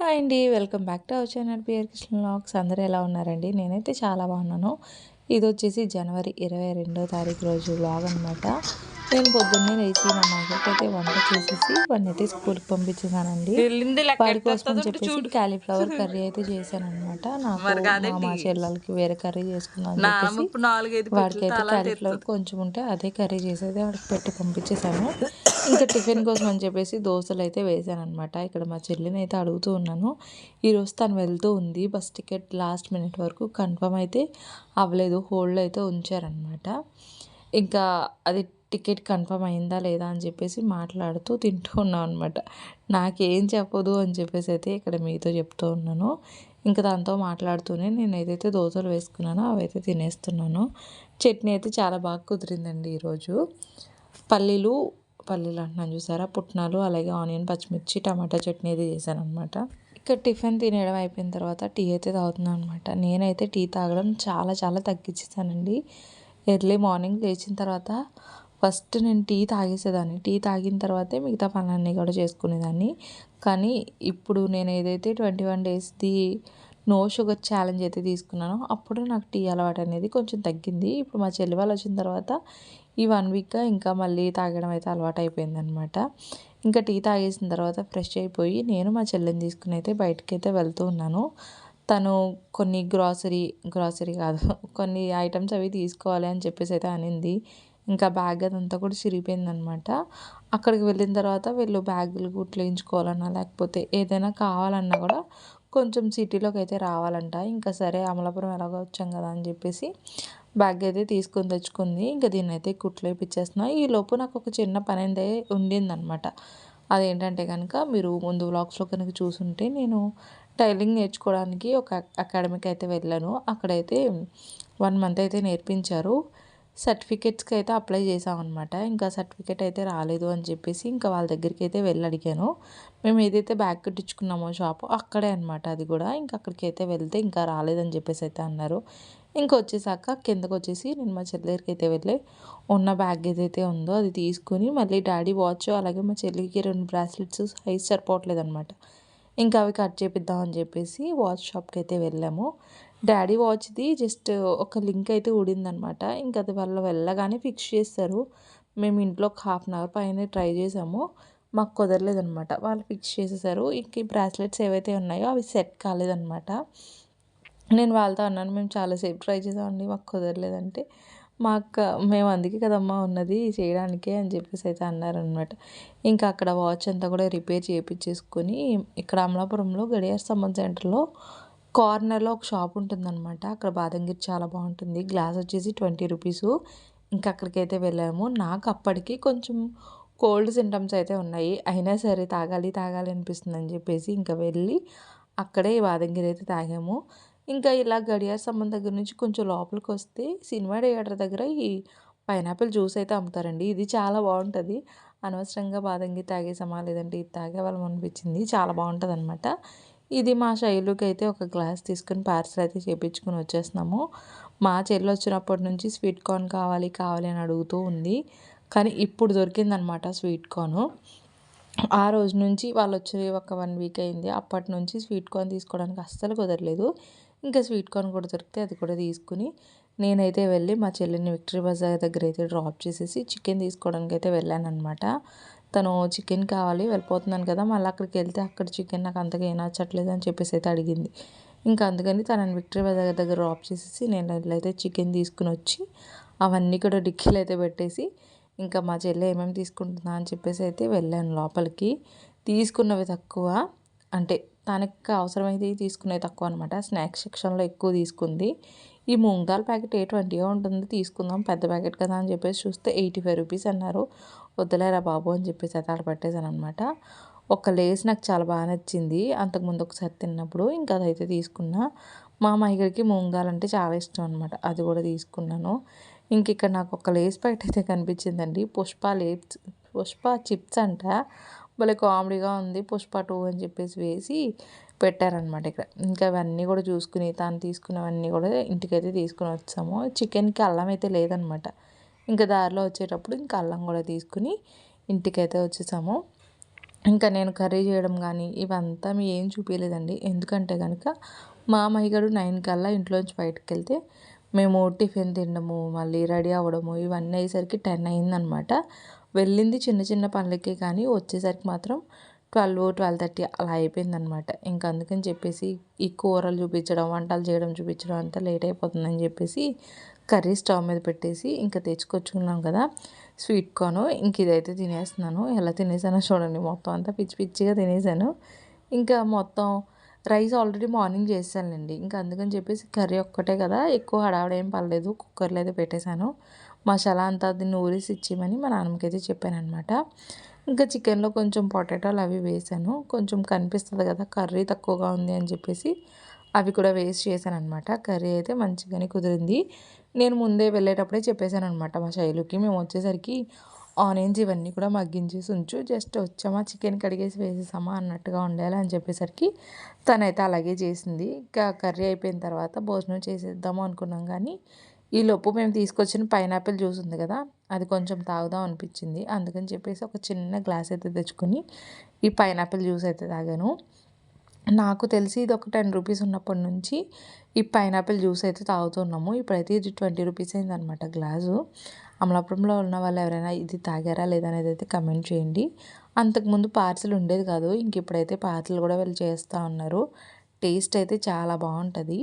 Hi అండి. Welcome back to our channel PR Krishna vlogs. అందరూ ఎలా ఉన్నారండి? నేనైతే చాలా బాగున్నాను. ఇదొచ్చేసి జనవరి 22వ తారీఖు రోజు వ్లాగ్ అనమాట. నేను పొద్దున్నే లేచి మా మైకకైతే వంట చేసేసి వాడినైతే స్కూల్కి పంపించేసానండి. వాడి కోసం అని చెప్పేసి క్యాలీఫ్లవర్ కర్రీ అయితే చేశానమాట. నాకు మా చెల్లెలకి వేరే కర్రీ చేసుకుందాం అని చెప్పేసి వాడికైతే క్యాలీఫ్లవర్ కొంచెం ఉంటే అదే కర్రీ చేసేది వాడికి పెట్టి పంపించేశాను. ఇంకా టిఫిన్ కోసం అని చెప్పేసి దోశలు అయితే వేసాను అనమాట. ఇక్కడ మా చెల్లిని అయితే అడుగుతూ ఉన్నాను. ఈరోజు తను వెళ్తూ ఉంది. బస్ టికెట్ లాస్ట్ మినిట్ వరకు కన్ఫర్మ్ అయితే అవ్వలేదు, హోల్డ్లో అయితే ఉంచారనమాట. ఇంకా అది టికెట్ కన్ఫర్మ్ అయిందా లేదా అని చెప్పేసి మాట్లాడుతూ తింటూ ఉన్నాం అనమాట. నాకేం చెప్పదు అని చెప్పేసి అయితే ఇక్కడ మీతో చెప్తూ ఉన్నాను. ఇంకా దాంతో మాట్లాడుతూనే నేను ఏదైతే దోశలు వేసుకున్నానో అవైతే తినేస్తున్నాను. చట్నీ అయితే చాలా బాగా కుదిరిందండి ఈరోజు. పల్లీలు అంటున్నాను చూసారా, పుట్నాలు, అలాగే ఆనియన్, పచ్చిమిర్చి, టమాటా చట్నీ అయితే చేశాను అనమాట. ఇక్కడ టిఫిన్ తినడం అయిపోయిన తర్వాత టీ అయితే తాగుతున్నాను అనమాట. నేనైతే టీ తాగడం చాలా చాలా తగ్గించేసానండి. ఎర్లీ మార్నింగ్ లేచిన తర్వాత ఫస్ట్ నేను టీ తాగేసేదాన్ని. టీ తాగిన తర్వాతే మిగతా పనులన్నీ కూడా చేసుకునేదాన్ని. కానీ ఇప్పుడు నేను ఏదైతే 21 డేస్ది నో షుగర్ ఛాలెంజ్ అయితే తీసుకున్నానో అప్పుడు నాకు టీ అలవాటు అనేది కొంచెం తగ్గింది. ఇప్పుడు మా చెల్లి వాళ్ళు వచ్చిన తర్వాత ఈ 1 వీక్గా ఇంకా మళ్ళీ తాగడం అయితే అలవాటు అయిపోయిందనమాట. ఇంకా టీ తాగేసిన తర్వాత ఫ్రెష్ అయిపోయి నేను మా చెల్లిని తీసుకుని అయితే బయటకైతే వెళ్తూ ఉన్నాను. తను కొన్ని గ్రాసరీ కాదు కొన్ని ఐటమ్స్ అవి తీసుకోవాలి అని చెప్పేసి అయితే అనింది. ఇంకా బ్యాగ్ అదంతా కూడా చిరిగిపోయిందనమాట. అక్కడికి వెళ్ళిన తర్వాత వీళ్ళు బ్యాగులు కుట్లేయించుకోవాలన్నా లేకపోతే ఏదైనా కావాలన్నా కూడా కొంచెం సిటీలోకి అయితే రావాలంట. ఇంకా సరే అమలాపురం ఎలాగో వచ్చాం కదా అని చెప్పేసి బ్యాగ్ అయితే తీసుకొని తెచ్చుకుంది. ఇంకా దీన్ని అయితే కుట్లు వేయించేస్తున్నా. ఈలోపు నాకు ఒక చిన్న పని అయితే ఉండిందనమాట. అదేంటంటే కనుక మీరు ముందు వ్లాగ్స్లో కనుక చూసుంటే నేను టైలరింగ్ నేర్చుకోవడానికి ఒక అకాడమీకి అయితే వెళ్ళాను. అక్కడైతే 1 మంత్ అయితే నేర్పించారు. సర్టిఫికెట్స్కి అయితే అప్లై చేసామన్నమాట. ఇంకా సర్టిఫికెట్ అయితే రాలేదు అని చెప్పేసి ఇంకా వాళ్ళ దగ్గరికి అయితే వెళ్ళి అడిగాను. మేము ఏదైతే బ్యాగ్ కుట్టించుకున్నామో షాపు అక్కడే అనమాట అది కూడా. ఇంకా అక్కడికి అయితే వెళ్తే ఇంకా రాలేదని చెప్పేసి అయితే అన్నారు. ఇంకొచ్చేసాక కిందకొచ్చేసి నేను మా చెల్లి దగ్గరికి అయితే వెళ్ళి ఉన్న బ్యాగ్ ఏదైతే ఉందో అది తీసుకొని మళ్ళీ డాడీ వాచ్ అలాగే మా చెల్లికి 2 బ్రాస్లెట్స్ సైజ్ సరిపోవట్లేదనమాట. ఇంకా అవి కట్ చేపిద్దాం అని చెప్పేసి వాచ్ షాప్కి అయితే వెళ్ళాము. డాడీ వాచ్ది జస్ట్ ఒక లింక్ అయితే ఊడిందనమాట. ఇంకా అది వాళ్ళు వెళ్ళగానే ఫిక్స్ చేస్తారు. మేము ఇంట్లో ఒక హాఫ్ అన్ అవర్ పైన ట్రై చేసాము. మాకు కుదరలేదనమాట. వాళ్ళు ఫిక్స్ చేసేసారు. ఇంక ఈ బ్రాస్లెట్స్ ఏవైతే ఉన్నాయో అవి సెట్ కాలేదనమాట. నేను వాళ్ళతో అన్నాను, మేము చాలాసేపు ట్రై చేసామండి మాకు కుదరలేదంటే, మా అక్క మేము అందుకే కదమ్మా ఉన్నది చేయడానికే అని చెప్పేసి అయితే అన్నారనమాట. ఇంకా అక్కడ వాచ్ అంతా కూడా రిపేర్ చేయించేసుకొని ఇక్కడ అమలాపురంలో గడియార స్తంభం సెంటర్లో కార్నర్లో ఒక షాప్ ఉంటుందన్నమాట. అక్కడ బాదంగిరి చాలా బాగుంటుంది. గ్లాస్ వచ్చేసి 20 రూపీసు. ఇంకా అక్కడికైతే వెళ్ళాము. నాకు అప్పటికి కొంచెం కోల్డ్ సింటమ్స్ అయితే ఉన్నాయి. అయినా సరే తాగాలి అనిపిస్తుంది అని చెప్పేసి ఇంకా వెళ్ళి అక్కడే బాదంగిరి అయితే తాగాము. ఇంకా ఇలా గడియార స్తంభం దగ్గర నుంచి కొంచెం లోపలికి వస్తే సినిమా థియేటర్ దగ్గర ఈ పైనాపిల్ జ్యూస్ అయితే అమ్ముతారండి. ఇది చాలా బాగుంటుంది. అనవసరంగా బాదంగిరి తాగేసామా లేదంటే ఇది తాగేవాళ్ళం అనిపించింది. చాలా బాగుంటుంది అనమాట. ఇది మా శైలుకి అయితే ఒక గ్లాస్ తీసుకుని పార్సల్ అయితే చేయించుకుని వచ్చేస్తున్నాము. మా చెల్లి వచ్చినప్పటి నుంచి స్వీట్ కార్న్ కావాలి అని అడుగుతూ ఉంది. కానీ ఇప్పుడు దొరికిందనమాట స్వీట్ కార్న్. ఆ రోజు నుంచి వాళ్ళు వచ్చి ఒక 1 వీక్ అయింది. అప్పటి నుంచి స్వీట్ కార్న్ తీసుకోవడానికి అస్సలు కుదరలేదు. ఇంకా స్వీట్ కార్న్ కూడా దొరికితే అది కూడా తీసుకుని నేనైతే వెళ్ళి మా చెల్లిని విక్టరీ బజార్ దగ్గర అయితే డ్రాప్ చేసేసి చికెన్ తీసుకోవడానికి అయితే వెళ్ళానమాట. తను చికెన్ కావాలి వెళ్ళిపోతున్నాను కదా, మళ్ళీ అక్కడికి వెళ్తే అక్కడ చికెన్ నాకు అంతగా ఏం నచ్చట్లేదు అని చెప్పేసి అయితే అడిగింది. ఇంకా అందుకని తనని విక్టరీ బజార్ దగ్గర డ్రాప్ చేసేసి నేను వెళ్ళైతే చికెన్ తీసుకుని వచ్చి అవన్నీ కూడా డిక్కీలో అయితే పెట్టేసి ఇంకా మా చెల్లి ఏమేమి తీసుకుంటుందా అని చెప్పేసి అయితే వెళ్ళాను లోపలికి. తీసుకున్నవి తక్కువ, అంటే తనకి అవసరమైతే తీసుకునేవి తక్కువ అనమాట. స్నాక్స్ సెక్షన్లో ఎక్కువ తీసుకుంది. ఈ మూంగ్ దాల్ ప్యాకెట్ 20 ఉంటుంది, తీసుకుందాం పెద్ద ప్యాకెట్ కదా అని చెప్పేసి చూస్తే 85 రూపీస్ అన్నారు. వద్దులేరా బాబు అని చెప్పేసి అయితే అక్కడ పెట్టేశాను అనమాట. ఒక లేస్ నాకు చాలా బాగా నచ్చింది అంతకుముందు ఒకసారి తిన్నప్పుడు. ఇంకా అదైతే తీసుకున్నా. మా మైగడికి మూంగ్ దాల్ అంటే చాలా ఇష్టం అనమాట. అది కూడా తీసుకున్నాను. ఇంక ఇక్కడ నాకు ఒక లేస్ ప్యాకెట్ అయితే కనిపించిందండి. పుష్ప చిప్స్ అంట. భలే కామెడీగా ఉంది. పుష్ప 2 అని చెప్పేసి వేసి పెట్టారనమాట ఇక్కడ. ఇంకా అవన్నీ కూడా చూసుకుని తాను తీసుకున్నవన్నీ కూడా ఇంటికైతే తీసుకుని వచ్చాము. చికెన్కి అల్లం అయితే లేదనమాట. ఇంకా దారిలో వచ్చేటప్పుడు ఇంకా అల్లం కూడా తీసుకుని ఇంటికైతే వచ్చేసాము. ఇంకా నేను కర్రీ చేయడం కానీ ఇవంతా ఏం చూపించలేదండి. ఎందుకంటే కనుక మా మహిగడు 9 కల్లా ఇంట్లోంచి బయటకెళ్తే మేము టిఫిన్ తినడము, మళ్ళీ రెడీ అవ్వడము ఇవన్నీ అయ్యేసరికి 10 అయిందనమాట. వెళ్ళింది చిన్న చిన్న పనులకే కానీ వచ్చేసరికి మాత్రం 12, 12:30 అలా అయిపోయిందనమాట. ఇంక అందుకని చెప్పేసి ఈ కూరలు చూపించడం, వంటలు చేయడం చూపించడం అంతా లేట్ అయిపోతుందని చెప్పేసి కర్రీ స్టవ్ మీద పెట్టేసి ఇంకా తెచ్చుకొచ్చుకున్నాం కదా స్వీట్ కార్న్. ఇంక ఇదైతే తినేస్తున్నాను. ఎలా తినేసానో చూడండి, మొత్తం అంతా పిచ్చి పిచ్చిగా తినేసాను. ఇంకా మొత్తం రైస్ ఆల్రెడీ మార్నింగ్ చేశానులేండి. ఇంకా అందుకని చెప్పేసి కర్రీ ఒక్కటే కదా, ఎక్కువ హడావిడి ఏం పడలేదు. కుక్కర్లో అయితే పెట్టేశాను. మసాలా అంతా దీన్ని ఊరేసి ఇచ్చేయమని మా నాన్నకైతే చెప్పాననమాట. ఇంకా చికెన్లో కొంచెం పొటాటోలు అవి వేసాను. కొంచెం కనిపిస్తుంది కదా కర్రీ తక్కువగా ఉంది అని చెప్పేసి అవి కూడా వేస్ట్ చేశాననమాట. కర్రీ అయితే మంచిగానే కుదిరింది. నేను ముందే వెళ్ళేటప్పుడే చెప్పేశాననమాట మా శైలుకి, మేము వచ్చేసరికి ఆనియన్స్ ఇవన్నీ కూడా మగ్గించేసి ఉంచు, జస్ట్ వచ్చామా చికెన్ కడిగేసి వేసేసామా అన్నట్టుగా ఉండాలి అని చెప్పేసరికి తనైతే అలాగే చేసింది. ఇంకా కర్రీ అయిపోయిన తర్వాత భోజనం చేసేద్దాము అనుకున్నాం కానీ ఈలోపు మేము తీసుకొచ్చిన పైనాపిల్ జ్యూస్ ఉంది కదా, అది కొంచెం తాగుదాం అనిపించింది. అందుకని చెప్పేసి ఒక చిన్న గ్లాస్ అయితే తెచ్చుకొని ఈ పైనాపిల్ జ్యూస్ అయితే తాగాను. నాకు తెలిసి ఇది ఒక 10 రూపీస్ ఉన్నప్పటి నుంచి ఈ పైనాపిల్ జ్యూస్ అయితే తాగుతున్నాము. ఇప్పుడైతే ఇది 20 రూపీస్ అయిందనమాట గ్లాసు. అమలాపురంలో ఉన్న వాళ్ళు ఎవరైనా ఇది తాగారా లేదా అనేది అయితే కమెంట్ చేయండి. అంతకుముందు పార్సిల్ ఉండేది కాదు, ఇంక ఇప్పుడైతే పార్సిల్ కూడా వీళ్ళు చేస్తూ ఉన్నారు. టేస్ట్ అయితే చాలా బాగుంటుంది.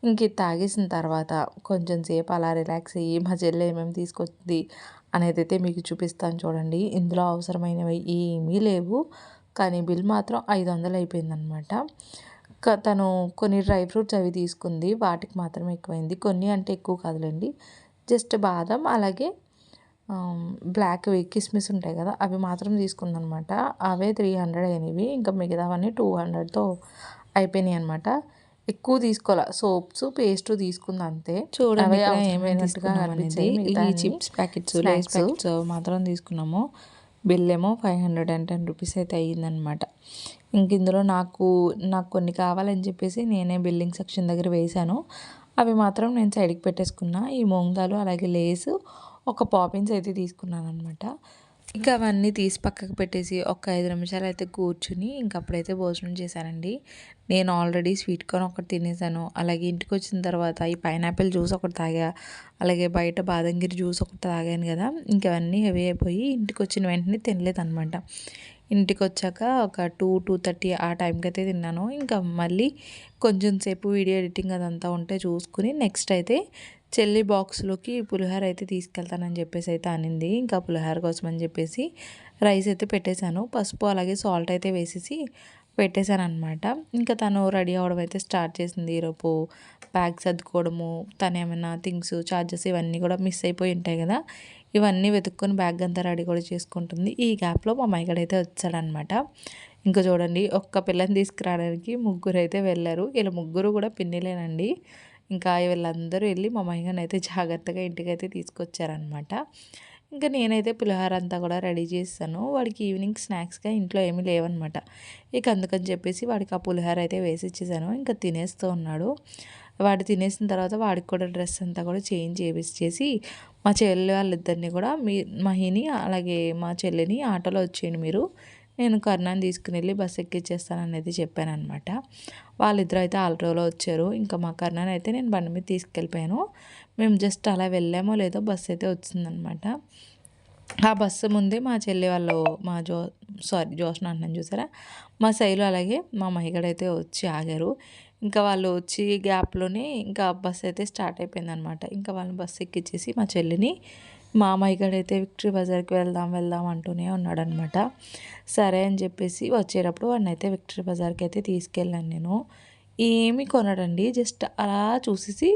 ఇంక ఇది తాగేసిన తర్వాత కొంచెం సేపు అలా రిలాక్స్ అయ్యి మా చెల్లి ఏమేమి తీసుకొచ్చింది అనేది అయితే మీకు చూపిస్తాను చూడండి. ఇందులో అవసరమైనవి ఏమీ లేవు కానీ బిల్ మాత్రం 500 అయిపోయిందనమాట. తను కొన్ని డ్రై ఫ్రూట్స్ అవి తీసుకుంది, వాటికి మాత్రం ఎక్కువైంది. కొన్ని అంటే ఎక్కువ కాదులేండి, జస్ట్ బాదం అలాగే బ్లాక్‌వి కిస్మిస్ ఉంటాయి కదా, అవి మాత్రం తీసుకుందనమాట. అవే 300 అయినవి. ఇంకా మిగతావన్నీ 200తో అయిపోయినాయి అనమాట. ఎక్కువ తీసుకోవాల, సోప్స్ పేస్ట్ తీసుకుంది అంతే. చూడండి అవే ఇక్కడ ఏమేమి అవసరమైనట్టుగా తీసుకున్నాం అనేది. అనిపించాయి. మిగతా ఈ chips packets, Lays snacks packets మాత్రం తీసుకున్నాము. బిల్ ఏమో 510 రూపీస్ అయితే అయ్యిందనమాట. ఇంక ఇందులో నాకు కొన్ని కావాలని చెప్పేసి నేనే బిల్లింగ్ సెక్షన్ దగ్గర వేశాను. అవి మాత్రం నేను సైడ్కి పెట్టేసుకున్నా. ఈ మూంగ్ దాల్ అలాగే లేస్, ఒక పాపిన్స్ అయితే తీసుకున్నాను అనమాట. ఇంకా అవన్నీ తీసి పక్కకు పెట్టేసి ఒక 5 నిమిషాలు అయితే కూర్చుని ఇంక అప్పుడైతే భోజనం చేశానండి. నేను ఆల్రెడీ స్వీట్ కార్న్ ఒకటి తినేసాను. అలాగే ఇంటికి వచ్చిన తర్వాత ఈ పైనాపిల్ జ్యూస్ ఒకటి తాగా, అలాగే బయట బాదంగిరి జ్యూస్ ఒకటి తాగాను కదా, ఇంకవన్నీ హెవీ అయిపోయి ఇంటికి వచ్చిన వెంటనే తినలేదనమాట. ఇంటికి వచ్చాక ఒక 2:30 ఆ టైంకి అయితే తిన్నాను. ఇంకా మళ్ళీ కొంచెం సేపు వీడియో ఎడిటింగ్ అదంతా ఉంటే చూసుకుని నెక్స్ట్ అయితే చెల్లి బాక్స్లోకి పులిహోర అయితే తీసుకెళ్తానని చెప్పేసి అయితే అనింది. ఇంకా పులిహోర కోసం అని చెప్పేసి రైస్ అయితే పెట్టేశాను. పసుపు అలాగే సాల్ట్ అయితే వేసేసి పెట్టేశాను అనమాట. ఇంకా తను రెడీ అవ్వడం అయితే స్టార్ట్ చేసింది. ఈరోజు బ్యాగ్ సర్దుకోవడము, తను ఏమైనా థింగ్స్ చార్జెస్ ఇవన్నీ కూడా మిస్ అయిపోయి ఉంటాయి కదా, ఇవన్నీ వెతుక్కొని బ్యాగ్ అంతా రెడీ కూడా చేసుకుంటుంది. ఈ గ్యాప్లో మా మైగడ్ అయితే వచ్చాడనమాట. ఇంకా చూడండి, ఒక్క పిల్లని తీసుకురావడానికి ముగ్గురు అయితే వెళ్ళారు. వీళ్ళ ముగ్గురు కూడా పిన్నిలేనండి. ఇంకా వీళ్ళందరూ వెళ్ళి మా మైగడ్ని అయితే జాగ్రత్తగా ఇంటికైతే తీసుకొచ్చారనమాట. ఇంకా నేనైతే పులిహోర అంతా కూడా రెడీ చేస్తాను. వాడికి ఈవినింగ్ స్నాక్స్గా ఇంట్లో ఏమీ లేవన్నమాట. ఇక అందుకని చెప్పేసి వాడికి ఆ పులిహోర అయితే వేసి ఇచ్చేసాను. ఇంకా తినేస్తూ ఉన్నాడు. వాడు తినేసిన తర్వాత వాడికి కూడా డ్రెస్ అంతా కూడా చేంజ్ చేసి మా చెల్లి వాళ్ళిద్దరిని కూడా మహిని అలాగే మా చెల్లిని ఆటోలో వచ్చేయండి మీరు, నేను కర్ణాన్ని తీసుకుని వెళ్ళి బస్సు ఎక్కిచ్చేస్తాను అనేది చెప్పానమాట. వాళ్ళిద్దరూ అయితే ఆల్టోలో వచ్చారు. ఇంకా మా కర్ణాన్ని అయితే నేను బండి మీద తీసుకెళ్ళిపోయాను. మేము జస్ట్ అలా వెళ్ళామో లేదో బస్సు అయితే వచ్చిందనమాట. ఆ బస్సు ముందే మా చెల్లి వాళ్ళు జోష్న అంటున్నాను చూసారా, మా శైలు అలాగే మా మహిగడు అయితే వచ్చి ఆగారు. ఇంకా వాళ్ళు వచ్చి గ్యాప్లోనే ఇంకా బస్సు అయితే స్టార్ట్ అయిపోయిందనమాట. ఇంకా వాళ్ళని బస్సు ఎక్కించేసి మా చెల్లిని మా మహిగడు అయితే విక్టరీ బజార్కి వెళ్దాం అంటూనే ఉన్నాడనమాట. సరే అని చెప్పేసి వచ్చేటప్పుడు వాడిని అయితే విక్టరీ బజార్కి అయితే తీసుకెళ్ళాను నేను. ఏమీ కొనడండి, జస్ట్ అలా చూసేసి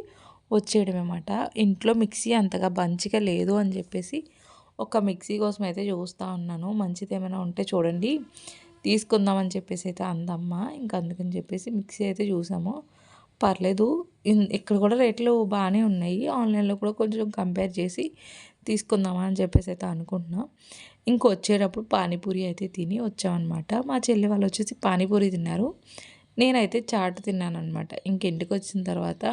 వచ్చేయడమేమాట. ఇంట్లో మిక్సీ అంతగా మంచిగా లేదు అని చెప్పేసి ఒక మిక్సీ కోసం అయితే చూస్తూ ఉన్నాను. మంచిది ఏమైనా ఉంటే చూడండి తీసుకుందామని చెప్పేసి అయితే అందమ్మ. ఇంకా అందుకని చెప్పేసి మిక్సీ అయితే చూసాము, పర్లేదు. ఇక్కడ కూడా రేట్లు బాగానే ఉన్నాయి. ఆన్లైన్లో కూడా కొంచెం కంపేర్ చేసి తీసుకుందామా అని చెప్పేసి అయితే అనుకుంటున్నాం. ఇంకొచ్చేటప్పుడు పానీపూరి అయితే తిని వచ్చామన్నమాట. మా చెల్లి వాళ్ళు వచ్చేసి పానీపూరి తిన్నారు, నేనైతే చాట్ తిన్నాను అనమాట. ఇంటికి వచ్చిన తర్వాత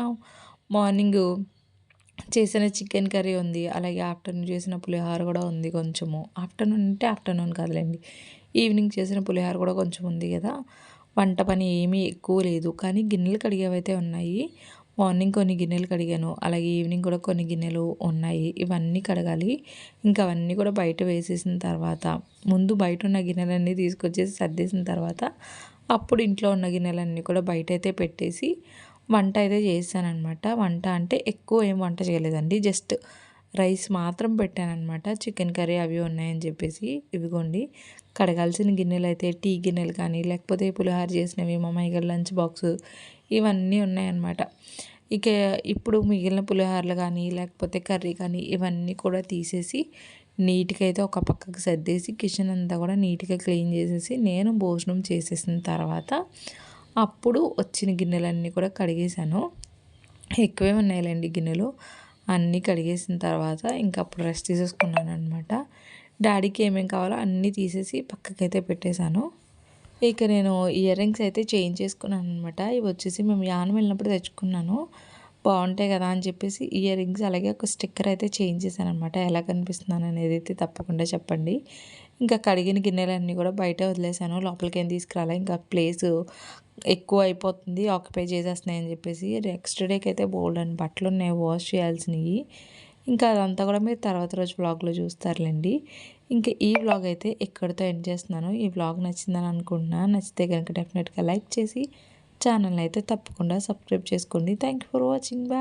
మార్నింగ్ చేసిన చికెన్ కర్రీ ఉంది, అలాగే ఆఫ్టర్నూన్ చేసిన పులిహోర కూడా ఉంది కొంచెము. ఆఫ్టర్నూన్ కాదులేండి, ఈవినింగ్ చేసిన పులిహోర కూడా కొంచెం ఉంది కదా. వంట పని ఏమీ ఎక్కువ లేదు, కానీ గిన్నెలు కడిగేవైతే ఉన్నాయి. మార్నింగ్ కొన్ని గిన్నెలు కడిగాను, అలాగే ఈవినింగ్ కూడా కొన్ని గిన్నెలు ఉన్నాయి. ఇవన్నీ కడగాలి. ఇంకా అవన్నీ కూడా బయట వేసేసిన తర్వాత, ముందు బయట ఉన్న గిన్నెలన్నీ తీసుకొచ్చేసి సర్దేసిన తర్వాత అప్పుడు ఇంట్లో ఉన్న గిన్నెలన్నీ కూడా బయట అయితే పెట్టేసి వంట అయితే చేశాననమాట. వంట అంటే ఎక్కువ ఏం వంట చేయలేదండి, జస్ట్ రైస్ మాత్రం పెట్టాననమాట. చికెన్ కర్రీ అవి ఉన్నాయని చెప్పేసి. ఇవిగోండి కడగాల్సిన గిన్నెలు అయితే టీ గిన్నెలు కానీ, లేకపోతే పులిహోర చేసినవి, మా అమ్మాయి గారి లంచ్ బాక్స్, ఇవన్నీ ఉన్నాయన్నమాట. ఇక ఇప్పుడు మిగిలిన పులిహోరలు కానీ, లేకపోతే కర్రీ కానీ ఇవన్నీ కూడా తీసేసి నీట్గా అయితే ఒక పక్కకు సర్దేసి కిచెన్ అంతా కూడా నీట్గా క్లీన్ చేసేసి నేను భోజనం చేసేసిన తర్వాత అప్పుడు వచ్చిన గిన్నెలన్నీ కూడా కడిగేశాను. ఎక్కువే ఉన్నాయిలేండి గిన్నెలు. అన్నీ కడిగేసిన తర్వాత ఇంకా అప్పుడు రెస్ట్ తీసేసుకున్నాను అనమాట. డాడీకి ఏమేమి కావాలో అన్నీ తీసేసి పక్కకైతే పెట్టేశాను. ఇక నేను ఇయర్ రింగ్స్ అయితే చేంజ్ చేసుకున్నాను అనమాట. ఇవి వచ్చేసి మేము యానం వెళ్ళినప్పుడు తెచ్చుకున్నాను. బాగుంటాయి కదా అని చెప్పేసి ఇయర్ రింగ్స్, అలాగే ఒక స్టిక్కర్ అయితే చేంజ్ చేశాను అనమాట. ఎలా కనిపిస్తున్నాను అనేది అయితే తప్పకుండా చెప్పండి. ఇంకా కడిగిన గిన్నెలన్నీ కూడా బయట వదిలేసాను, లోపలికి ఏం తీసుకురాలే. ఇంకా ప్లేస్ ఎక్కువ అయిపోతుంది, ఆక్యుపై చేసేస్తున్నాయి అని చెప్పేసి. నెక్స్ట్ డేకి అయితే బోల్డ్ అని బట్టలు ఉన్నాయి వాష్ చేయాల్సినవి. ఇంకా అదంతా కూడా మీరు తర్వాత రోజు వ్లాగ్లో చూస్తారులేండి. ఇంకా ఈ వ్లాగ్ అయితే ఎక్కడితో ఎండ్ చేస్తున్నాను. ఈ వ్లాగ్ నచ్చిందని అనుకుంటున్నాను. నచ్చితే కనుక డెఫినెట్గా లైక్ చేసి ఛానల్ని అయితే తప్పకుండా సబ్స్క్రైబ్ చేసుకోండి. Thank you for watching. Bye.